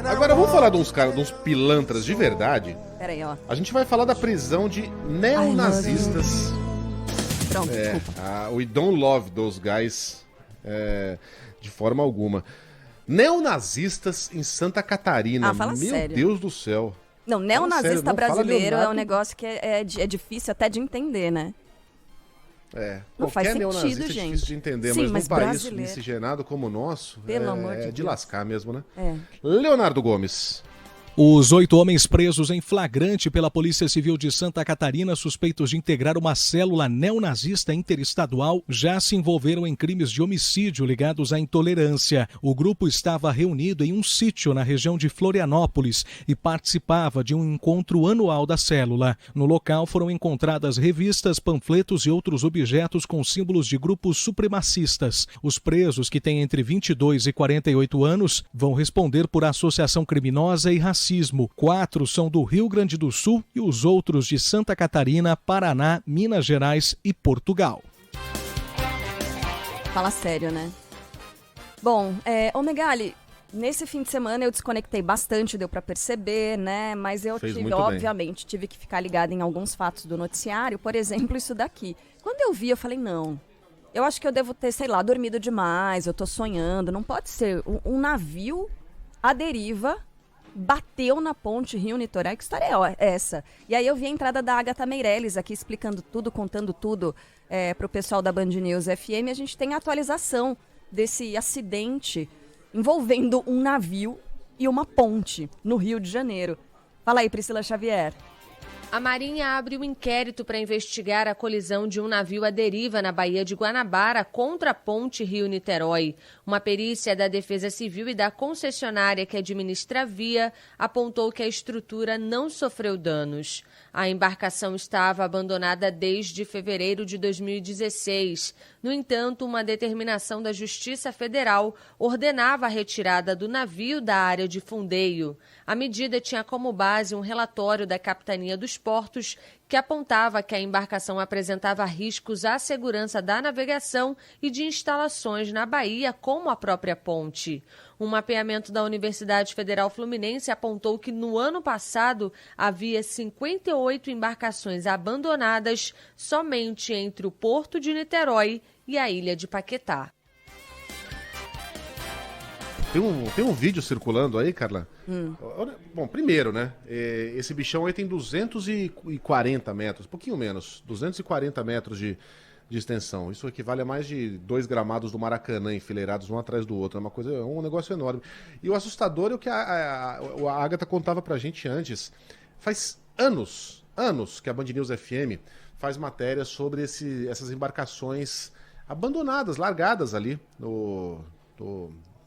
Agora vamos falar de uns pilantras de verdade. Pera aí, ó. A gente vai falar da prisão de neonazistas. Pronto, we don't love those guys de forma alguma. Neonazistas em Santa Catarina. Fala Meu sério. Deus do céu. Não, neonazista sério, não fala brasileiro é um Leonardo. negócio que é difícil até de entender, né? Não faz Qualquer sentido, neonazista é gente. difícil de entender, Sim, mas mas num país brasileiro. miscigenado como o nosso, Pelo amor de de Deus. lascar mesmo, né? É. Leonardo Gomes. Os 8 homens presos em flagrante pela Polícia Civil de Santa Catarina, suspeitos de integrar uma célula neonazista interestadual, já se envolveram em crimes de homicídio ligados à intolerância. O grupo estava reunido em um sítio na região de Florianópolis e participava de um encontro anual da célula. No local foram encontradas revistas, panfletos e outros objetos com símbolos de grupos supremacistas. Os presos, que têm entre 22 e 48 anos, vão responder por associação criminosa e racismo. 4 são do Rio Grande do Sul e os outros de Santa Catarina, Paraná, Minas Gerais e Portugal. Fala sério, né? Bom, ô Megali, nesse fim de semana eu desconectei bastante, deu pra perceber, né? Mas eu Fez tive, muito bem. obviamente, tive que ficar ligada em alguns fatos do noticiário. Por exemplo, isso daqui. Quando eu vi, eu falei, não. Eu acho que eu devo ter, sei lá, dormido demais, eu tô sonhando. Não pode ser. Um navio à deriva bateu na ponte Rio-Niterói. Que história é essa? E aí eu vi a entrada da Agatha Meirelles aqui explicando tudo, contando tudo pro pessoal da Band News FM. A gente tem a atualização desse acidente envolvendo um navio e uma ponte no Rio de Janeiro. Fala aí, Priscila Xavier. A Marinha abre um inquérito para investigar a colisão de um navio à deriva na Baía de Guanabara contra a ponte Rio-Niterói. Uma perícia da Defesa Civil e da concessionária que administra a via apontou que a estrutura não sofreu danos. A embarcação estava abandonada desde fevereiro de 2016. No entanto, uma determinação da Justiça Federal ordenava a retirada do navio da área de fundeio. A medida tinha como base um relatório da Capitania dos Portos que apontava que a embarcação apresentava riscos à segurança da navegação e de instalações na Bahia, como a própria ponte. Um mapeamento da Universidade Federal Fluminense apontou que no ano passado havia 58 embarcações abandonadas somente entre o Porto de Niterói e a ilha de Paquetá. Tem um vídeo circulando aí, Carla. Bom, primeiro, né? Esse bichão aí tem 240 metros, pouquinho menos, 240 metros de extensão. Isso equivale a mais de 2 gramados do Maracanã enfileirados um atrás do outro. É um negócio enorme. E o assustador é o que a Agatha contava pra gente antes. Faz anos que a Band News FM faz matéria sobre essas embarcações abandonadas, largadas ali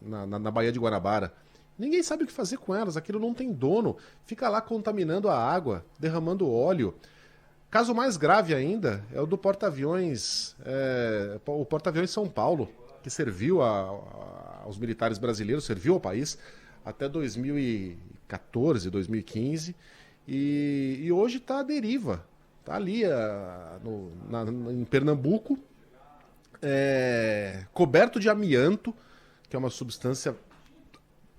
na Baía de Guanabara. Ninguém sabe o que fazer com elas, aquilo não tem dono, fica lá contaminando a água, derramando óleo. Caso mais grave ainda é o do porta-aviões, o porta-aviões São Paulo, que serviu aos militares brasileiros, serviu ao país até 2014, 2015, e hoje está à deriva, está ali em Pernambuco, coberto de amianto, que é uma substância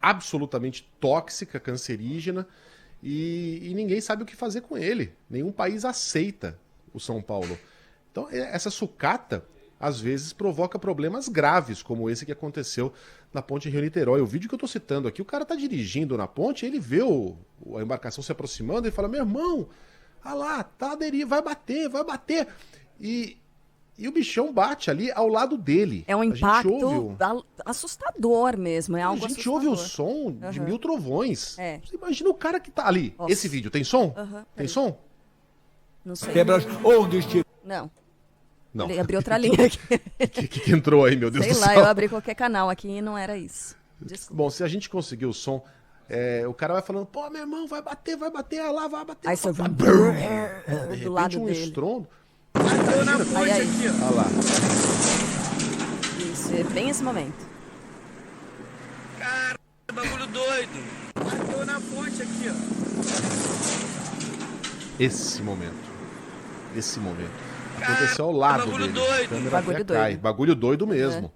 absolutamente tóxica, cancerígena, e ninguém sabe o que fazer com ele. Nenhum país aceita o São Paulo. Então, essa sucata, às vezes, provoca problemas graves, como esse que aconteceu na ponte Rio-Niterói. O vídeo que eu estou citando aqui, o cara está dirigindo na ponte, ele vê a embarcação se aproximando e fala, meu irmão, ah lá, tá à deriva, vai bater. E o bichão bate ali ao lado dele. É um impacto assustador mesmo. É algo a gente assustador. ouve o som de 1000 trovões. É. Você imagina o cara que tá ali. Nossa. Esse vídeo tem som? Tem som? Não sei. Não. Não. Ele abriu outra linha aqui. que entrou aí, meu Deus Sei do lá, céu? eu abri qualquer canal aqui e não era isso. Desculpa. Bom, se a gente conseguir o som, o cara vai falando, pô, meu irmão, vai bater, lá, vai bater. Aí só de do lado um dele. estrondo. Bateu na ponte aí. aqui, ó. Olha lá. Isso, é bem esse momento. Caralho, bagulho doido. Bateu na ponte aqui, ó. Esse momento. Aconteceu ao lado bagulho dele. doido. A câmera Bagulho até doido. cai. Bagulho doido mesmo.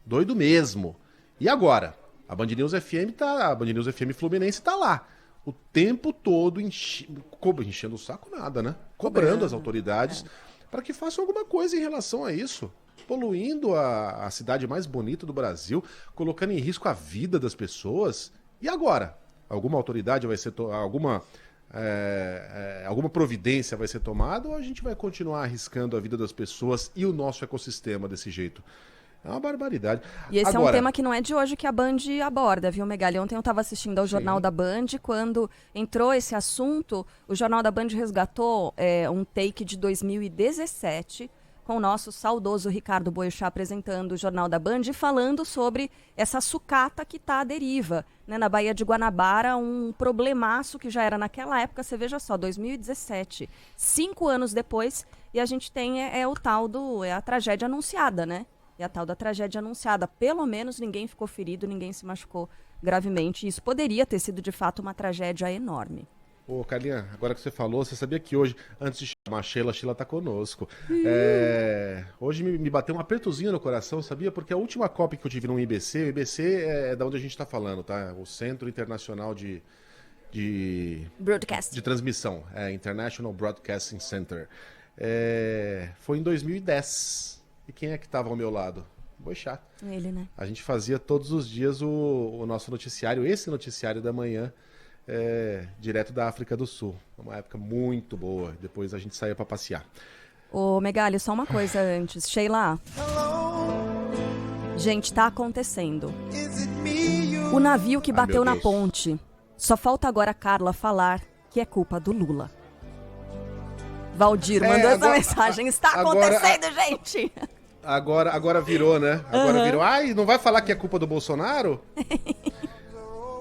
Doido mesmo. E agora? A Band News FM Fluminense tá lá. O tempo todo enchendo o saco nada, né? Cobrando as autoridades para que façam alguma coisa em relação a isso. Poluindo a cidade mais bonita do Brasil, colocando em risco a vida das pessoas. E agora? Alguma autoridade vai ser... alguma alguma providência vai ser tomada ou a gente vai continuar arriscando a vida das pessoas e o nosso ecossistema desse jeito? É uma barbaridade. E esse Agora, é um tema que não é de hoje que a Band aborda, viu, Megali? Ontem eu estava assistindo ao Jornal da Band, quando entrou esse assunto, o Jornal da Band resgatou um take de 2017, com o nosso saudoso Ricardo Boechat apresentando o Jornal da Band e falando sobre essa sucata que está à deriva, né, na Baía de Guanabara, um problemaço que já era naquela época, você veja só, 2017, 5 anos depois, e a gente tem o tal a tragédia anunciada, né? E a tal da tragédia anunciada. Pelo menos ninguém ficou ferido, ninguém se machucou gravemente. Isso poderia ter sido, de fato, uma tragédia enorme. Ô, Carlinha, agora que você falou, você sabia que hoje, antes de chamar a Sheila tá conosco. Hoje me bateu um apertozinho no coração, sabia? Porque a última Copa que eu tive no IBC, o IBC é da onde a gente tá falando, tá? O Centro Internacional de Broadcast. De transmissão. International Broadcasting Center. Foi em 2010. E quem é que estava ao meu lado? Boechat. Ele, né? A gente fazia todos os dias o nosso noticiário, esse noticiário da manhã, direto da África do Sul. Uma época muito boa. Depois a gente saía para passear. Ô, Megali, só uma coisa antes. Sheila. Gente, tá acontecendo. O navio que bateu na ponte. Só falta agora a Carla falar que é culpa do Lula. Valdir mandou essa mensagem. Está acontecendo, gente! Agora virou, né? Agora virou. Ai, não vai falar que é culpa do Bolsonaro?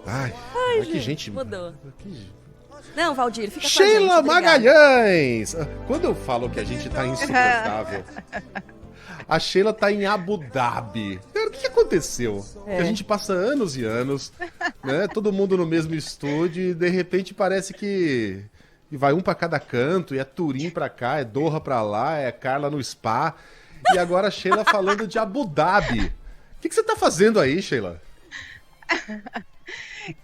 Ai, que gente... Mudou. Não, Valdir, fica Sheila com a gente, Magalhães! Quando eu falo que a gente tá insuportável... A Sheila tá em Abu Dhabi. O que aconteceu? A gente passa anos e anos, né? Todo mundo no mesmo estúdio e de repente parece que... E vai um pra cada canto, e é Turim pra cá, é Doha pra lá, é Carla no spa. E agora a Sheila falando de Abu Dhabi. O que você tá fazendo aí, Sheila?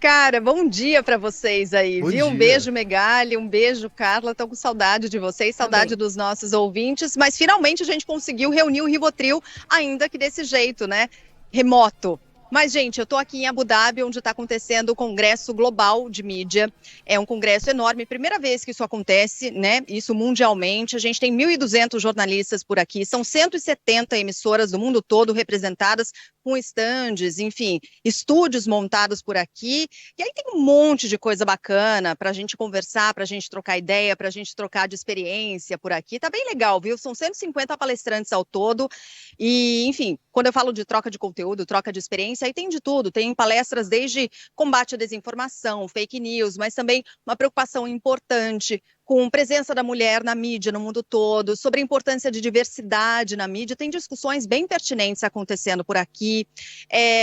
Cara, bom dia pra vocês aí, bom viu? Dia. Um beijo, Megali, um beijo, Carla. Tô com saudade de vocês, saudade Também. dos nossos ouvintes. Mas finalmente a gente conseguiu reunir o Rivotril, ainda que desse jeito, né? Remoto. Mas, gente, eu estou aqui em Abu Dhabi, onde está acontecendo o Congresso Global de Mídia. É um congresso enorme, primeira vez que isso acontece, né? Isso mundialmente. A gente tem 1.200 jornalistas por aqui, são 170 emissoras do mundo todo representadas, com estandes, enfim, estúdios montados por aqui. E aí tem um monte de coisa bacana para a gente conversar, para a gente trocar ideia, para a gente trocar de experiência por aqui. Tá bem legal, viu? São 150 palestrantes ao todo. E, enfim, quando eu falo de troca de conteúdo, troca de experiência, aí tem de tudo, tem palestras desde combate à desinformação, fake news, mas também uma preocupação importante com presença da mulher na mídia no mundo todo, sobre a importância de diversidade na mídia, tem discussões bem pertinentes acontecendo por aqui.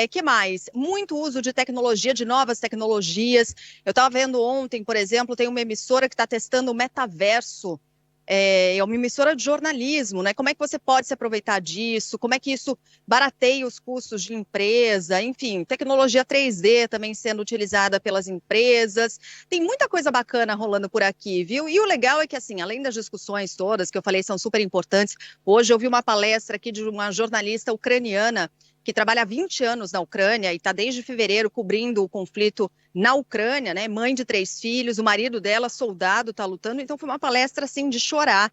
Que mais? Muito uso de tecnologia, de novas tecnologias. Eu estava vendo ontem, por exemplo, tem uma emissora que está testando o metaverso. É uma emissora de jornalismo, né? Como é que você pode se aproveitar disso? Como é que isso barateia os custos de empresa? Enfim, tecnologia 3D também sendo utilizada pelas empresas. Tem muita coisa bacana rolando por aqui, viu? E o legal é que, assim, além das discussões todas que eu falei são super importantes, hoje eu vi uma palestra aqui de uma jornalista ucraniana que trabalha há 20 anos na Ucrânia e está desde fevereiro cobrindo o conflito na Ucrânia, né? Mãe de 3 filhos, o marido dela, soldado, está lutando. Então foi uma palestra, assim, de chorar.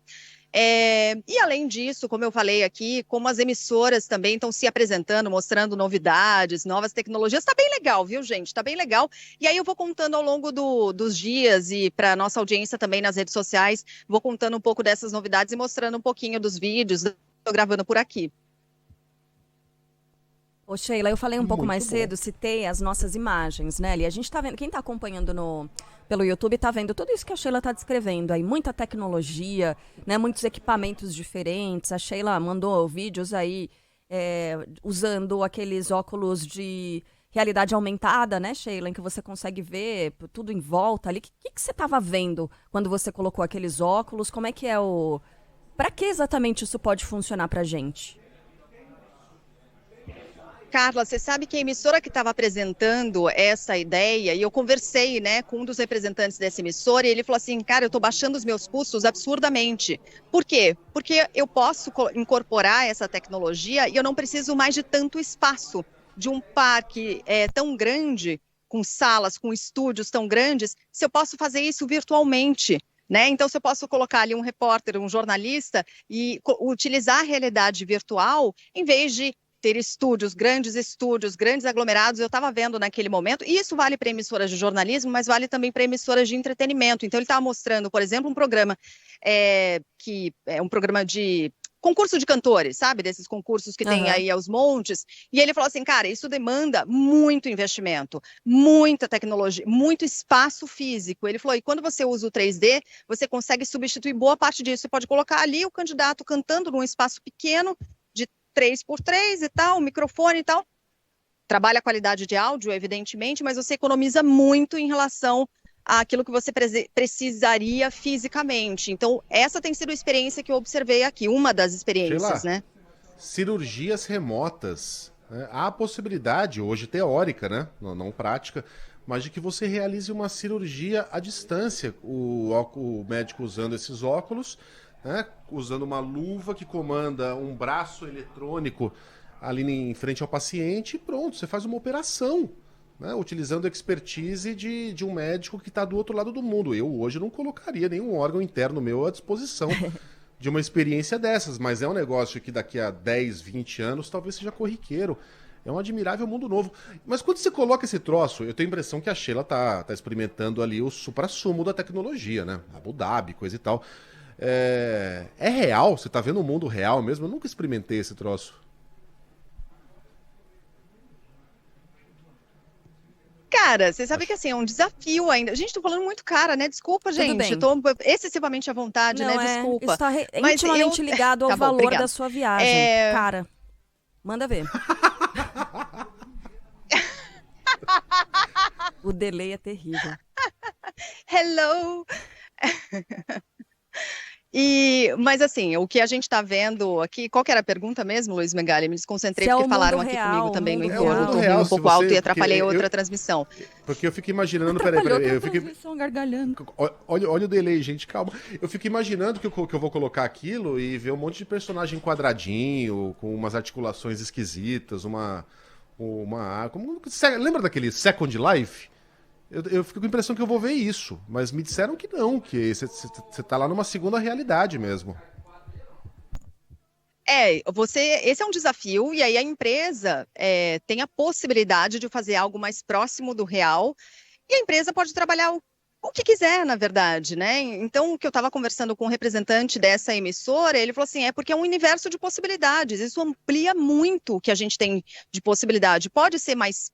E além disso, como eu falei aqui, como as emissoras também estão se apresentando, mostrando novidades, novas tecnologias, está bem legal, viu, gente? Está bem legal. E aí eu vou contando ao longo dos dias e para nossa audiência também nas redes sociais, vou contando um pouco dessas novidades e mostrando um pouquinho dos vídeos que estou gravando por aqui. Ô, Sheila, eu falei um pouco mais cedo, citei as nossas imagens, né, ali. A gente tá vendo, quem tá acompanhando pelo YouTube tá vendo tudo isso que a Sheila tá descrevendo aí, muita tecnologia, né, muitos equipamentos diferentes. A Sheila mandou vídeos aí usando aqueles óculos de realidade aumentada, né, Sheila, em que você consegue ver tudo em volta ali. O que você tava vendo quando você colocou aqueles óculos? Como é que é Pra que exatamente isso pode funcionar pra gente? Carla, você sabe que a emissora que estava apresentando essa ideia, e eu conversei, né, com um dos representantes dessa emissora, e ele falou assim, cara, eu estou baixando os meus custos absurdamente. Por quê? Porque eu posso incorporar essa tecnologia e eu não preciso mais de tanto espaço, de um parque tão grande com salas, com estúdios tão grandes, se eu posso fazer isso virtualmente, né? Então, se eu posso colocar ali um repórter, um jornalista e utilizar a realidade virtual, em vez de ter estúdios, grandes aglomerados, eu estava vendo naquele momento, e isso vale para emissoras de jornalismo, mas vale também para emissoras de entretenimento. Então, ele estava mostrando, por exemplo, um programa que é um programa de concurso de cantores, sabe? Desses concursos que tem aí aos montes. E ele falou assim, cara, isso demanda muito investimento, muita tecnologia, muito espaço físico. Ele falou, e quando você usa o 3D, você consegue substituir boa parte disso. Você pode colocar ali o candidato cantando num espaço pequeno, de 3x3 e tal, microfone e tal. Trabalha a qualidade de áudio, evidentemente, mas você economiza muito em relação àquilo que você precisaria fisicamente. Então, essa tem sido a experiência que eu observei aqui, uma das experiências, né? Cirurgias remotas. Né? Há a possibilidade, hoje teórica, né? Não prática, mas de que você realize uma cirurgia à distância. O médico usando esses óculos, né? Usando uma luva que comanda um braço eletrônico ali em frente ao paciente e pronto, você faz uma operação. Né, utilizando a expertise de um médico que está do outro lado do mundo. Eu hoje não colocaria nenhum órgão interno meu à disposição de uma experiência dessas, mas é um negócio que daqui a 10, 20 anos talvez seja corriqueiro. É um admirável mundo novo. Mas quando você coloca esse troço, eu tenho a impressão que a Sheila tá experimentando ali o suprassumo da tecnologia, né? Abu Dhabi, coisa e tal. É real? Você tá vendo o mundo real mesmo? Eu nunca experimentei esse troço. Cara, você sabe que assim, é um desafio ainda. Gente, tô falando muito cara, né? Desculpa, gente. Tô excessivamente à vontade, não, né? Desculpa. Isso tá intimamente ligado ao valor da sua viagem. Cara, manda ver. O delay é terrível. Hello! Mas assim, o que a gente está vendo aqui, qual que era a pergunta mesmo, Luiz Megali? Me desconcentrei porque falaram aqui comigo também no entorno, tô um pouco alto e atrapalhei outra transmissão. Porque eu fico imaginando, peraí, eu fico gargalhando. Olha o delay, gente, calma. Eu fico imaginando que eu vou colocar aquilo e ver um monte de personagem quadradinho, com umas articulações esquisitas, lembra daquele Second Life? Eu fico com a impressão que eu vou ver isso, mas me disseram que não, que você tá lá numa segunda realidade mesmo. Esse é um desafio, e aí a empresa tem a possibilidade de fazer algo mais próximo do real, e a empresa pode trabalhar o que quiser, na verdade, né? Então, o que eu estava conversando com um representante dessa emissora, ele falou assim, porque é um universo de possibilidades, isso amplia muito o que a gente tem de possibilidade. Pode ser mais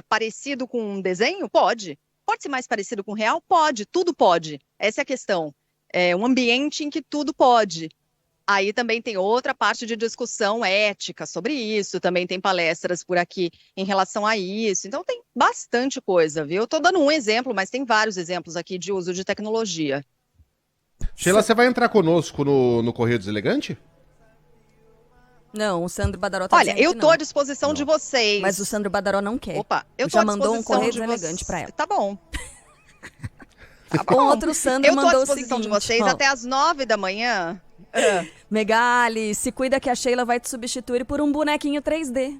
parecido com um desenho? Pode. Pode ser mais parecido com o real? Pode. Tudo pode. Essa é a questão. É um ambiente em que tudo pode. Aí também tem outra parte de discussão ética sobre isso, também tem palestras por aqui em relação a isso. Então tem bastante coisa, viu? Eu estou dando um exemplo, mas tem vários exemplos aqui de uso de tecnologia. Sheila, você vai entrar conosco no Correio Deselegante? Não, o Sandro Badaró tá Olha, eu tô à disposição de vocês. Mas o Sandro Badaró não quer. Opa, eu já mandou um correio deselegante pra ela. Tá bom. Com outro Sandro mandou o seguinte. Eu tô à disposição de vocês até às 9 da manhã. Megali, se cuida que a Sheila vai te substituir por um bonequinho 3D.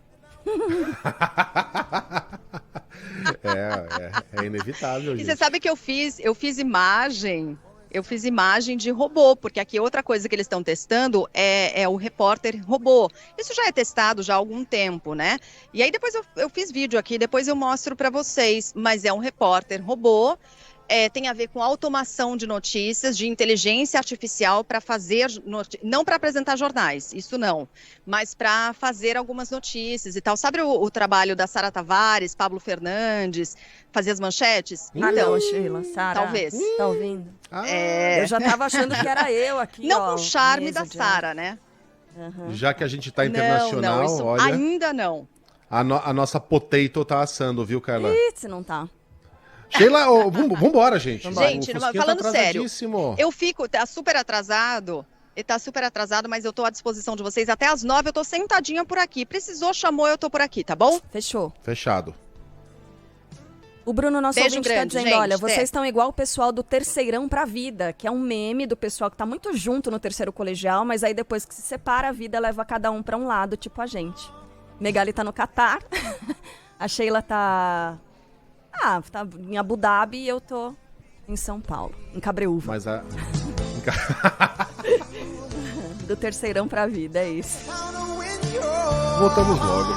É inevitável, gente. E você sabe que eu fiz imagem de robô, porque aqui outra coisa que eles estão testando é o repórter robô. Isso já é testado já há algum tempo, né? E aí depois eu fiz vídeo aqui, depois eu mostro para vocês, mas é um repórter robô. Tem a ver com automação de notícias, de inteligência artificial para fazer, não para apresentar jornais, isso não, mas para fazer algumas notícias e tal. Sabe o trabalho da Sara Tavares, Pablo Fernandes, fazer as manchetes? Então, Sheila, Sara, talvez. Tá ouvindo? Eu já tava achando que era eu aqui, não com o charme da Sara, né? Já que a gente tá internacional, isso olha... ainda não. A nossa potato tá assando, viu, Carla? Se não tá. Sheila, vambora, gente. Gente, falando sério, tá super atrasado, mas eu tô à disposição de vocês. Até às 9 eu tô sentadinha por aqui. Precisou, chamou, eu tô por aqui, tá bom? Fechou. Fechado. O Bruno, nosso Beijo ouvinte, grande, tá dizendo, gente, olha, vocês estão igual o pessoal do Terceirão pra Vida, que é um meme do pessoal que tá muito junto no terceiro colegial, mas aí depois que se separa, a vida leva cada um pra um lado, tipo a gente. Megali tá no Catar, a Sheila tá Ah, tá em Abu Dhabi e eu tô em São Paulo, em Cabreúva. Mas a... Do terceirão pra vida, é isso. Voltamos logo.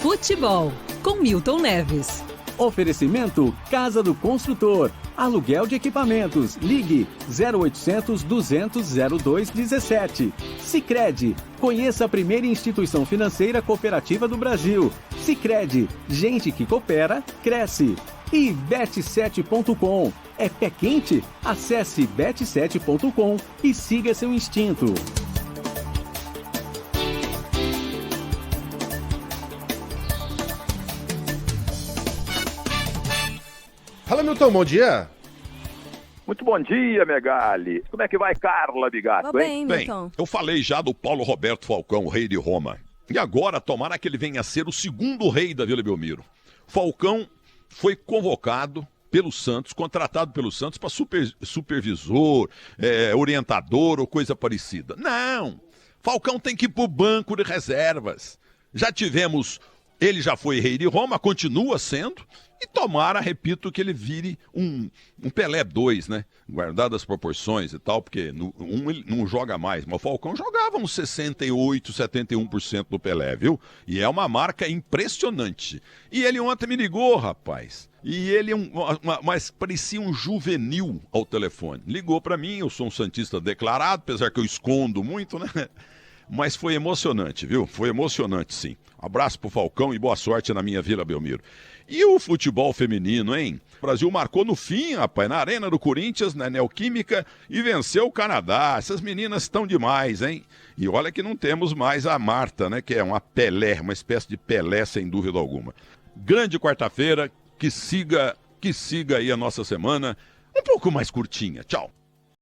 Futebol, com Milton Neves. Oferecimento Casa do Construtor. Aluguel de equipamentos. Ligue 0800 200 0217. Sicredi. Conheça a primeira instituição financeira cooperativa do Brasil. Sicredi. Gente que coopera, cresce. E bet7.com. É pé quente? Acesse bet7.com e siga seu instinto. Fala, Milton, bom dia. Muito bom dia, Megali. Como é que vai, Carla Bigato, hein? Bem, eu falei já do Paulo Roberto Falcão, o rei de Roma. E agora, tomara que ele venha a ser o segundo rei da Vila Belmiro. Falcão foi convocado pelo Santos, contratado pelo Santos para supervisor, orientador ou coisa parecida. Não! Falcão tem que ir pro banco de reservas. Já tivemos... Ele já foi rei de Roma, continua sendo, e tomara, repito, que ele vire um Pelé 2, né? Guardado as proporções e tal, porque ele não joga mais, mas o Falcão jogava uns 68, 71% do Pelé, viu? E é uma marca impressionante. E ele ontem me ligou, rapaz, e ele mas parecia um juvenil ao telefone. Ligou pra mim, eu sou um santista declarado, apesar que eu escondo muito, né? Mas foi emocionante, viu? Foi emocionante, sim. Abraço pro Falcão e boa sorte na minha Vila Belmiro. E o futebol feminino, hein? O Brasil marcou no fim, rapaz, na Arena do Corinthians, na Neoquímica, e venceu o Canadá. Essas meninas estão demais, hein? E olha que não temos mais a Marta, né? Que é uma Pelé, uma espécie de Pelé, sem dúvida alguma. Grande quarta-feira, que siga aí a nossa semana, um pouco mais curtinha. Tchau.